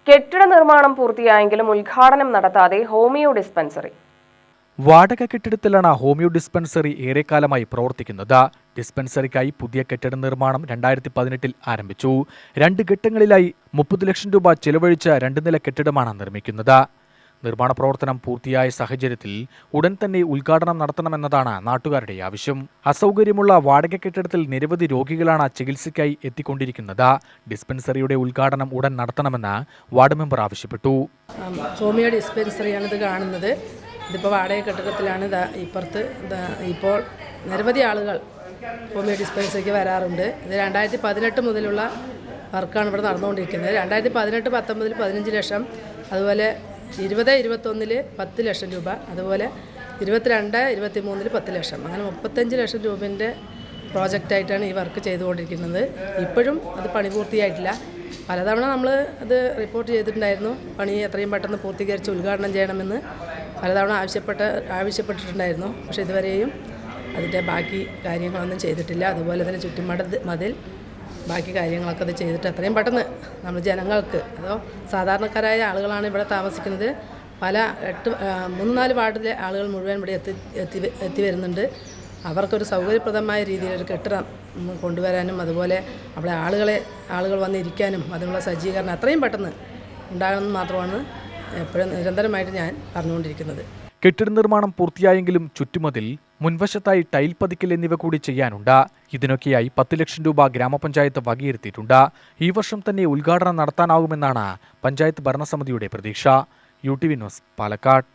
കെട്ടിട നിർമ്മാണം പൂർത്തിയായെങ്കിലും ഉദ്ഘാടനം നടത്താതെ ഹോമിയോ ഡിസ്പെൻസറി. വാടക കെട്ടിടത്തിലാണ് ഹോമിയോ ഡിസ്പെൻസറി ഏറെക്കാലമായി പ്രവർത്തിക്കുന്നത്. ഡിസ്പെൻസറിക്കായി പുതിയ കെട്ടിട നിർമ്മാണം 2018-ൽ ആരംഭിച്ചു. 2 ഘട്ടങ്ങളിലായി 30 ലക്ഷം രൂപ ചെലവഴിച്ച 2 നില കെട്ടിടമാണ് നിർമ്മിക്കുന്നത്. നിർമ്മാണ പ്രവർത്തനം പൂർത്തിയായ സാഹചര്യത്തിൽ ഉടൻ തന്നെ ഉദ്ഘാടനം നടത്തണമെന്നതാണ് നാട്ടുകാരുടെ ആവശ്യം. അസൗകര്യമുള്ള വാടക കെട്ടിടത്തിൽ നിരവധി രോഗികളാണ് ചികിത്സയ്ക്കായി എത്തിക്കൊണ്ടിരിക്കുന്നത്. ഡിസ്പെൻസറിയുടെ ഉദ്ഘാടനം ഉടൻ നടത്തണമെന്ന് വാർഡ് മെമ്പർ ആവശ്യപ്പെട്ടു. ഹോമിയോ ഡിസ്പെൻസറിയാണ് ഇത് കാണുന്നത്. ഇതിപ്പോൾ വാടക കെട്ടിടത്തിലാണ്. ഇപ്പുറത്ത് ഇപ്പോൾ നിരവധി ആളുകൾ ഹോമിയോ ഡിസ്പെൻസറിക്ക് വരാറുണ്ട്. ഇത് 2018 മുതലുള്ള വർക്കാണ് ഇവിടെ നടന്നുകൊണ്ടിരിക്കുന്നത്. 2018-19 15 ലക്ഷം, അതുപോലെ 20-21 10 ലക്ഷം രൂപ, അതുപോലെ 22-23 10 ലക്ഷം, അങ്ങനെ 35 ലക്ഷം രൂപേൻ്റെ പ്രോജക്റ്റായിട്ടാണ് ഈ വർക്ക് ചെയ്തുകൊണ്ടിരിക്കുന്നത്. ഇപ്പോഴും അത് പണി പൂർത്തിയായിട്ടില്ല. പലതവണ നമ്മൾ അത് റിപ്പോർട്ട് ചെയ്തിട്ടുണ്ടായിരുന്നു. പണി എത്രയും പെട്ടെന്ന് പൂർത്തീകരിച്ച് ഉദ്ഘാടനം ചെയ്യണമെന്ന് പലതവണ ആവശ്യപ്പെട്ടിട്ടുണ്ടായിരുന്നു. പക്ഷേ ഇതുവരെയും അതിൻ്റെ ബാക്കി കാര്യങ്ങളൊന്നും ചെയ്തിട്ടില്ല. അതുപോലെ തന്നെ മതിൽ ബാക്കി കാര്യങ്ങളൊക്കെ അത് ചെയ്തിട്ട് എത്രയും പെട്ടെന്ന് നമ്മൾ ജനങ്ങൾക്ക്, അതോ സാധാരണക്കാരായ ആളുകളാണ് ഇവിടെ താമസിക്കുന്നത്. പല 3-4 വാർഡിലെ ആളുകൾ മുഴുവൻ ഇവിടെ എത്തി വരുന്നുണ്ട്. അവർക്കൊരു സൗകര്യപ്രദമായ രീതിയിൽ ഒരു കെട്ടിടം കൊണ്ടുവരാനും, അതുപോലെ അവിടെ ആളുകൾ വന്നിരിക്കാനും അതിനുള്ള സജ്ജീകരണം എത്രയും പെട്ടെന്ന് ഉണ്ടാകണമെന്ന് മാത്രമാണ് എപ്പോഴും നിരന്തരമായിട്ട് ഞാൻ പറഞ്ഞുകൊണ്ടിരിക്കുന്നത്. കെട്ടിട നിർമ്മാണം പൂർത്തിയായെങ്കിലും ചുറ്റുമതിൽ, മുൻവശത്തായി ടൈൽ പതിക്കൽ എന്നിവ കൂടി ചെയ്യാനുണ്ട്. ഇതിനൊക്കെയായി 10 ലക്ഷം രൂപ ഗ്രാമപഞ്ചായത്ത് വകയിരുത്തിയിട്ടുണ്ട്. ഈ വർഷം തന്നെ ഉദ്ഘാടനം നടത്താനാകുമെന്നാണ് പഞ്ചായത്ത് ഭരണസമിതിയുടെ പ്രതീക്ഷ. UTV news, Palakkad.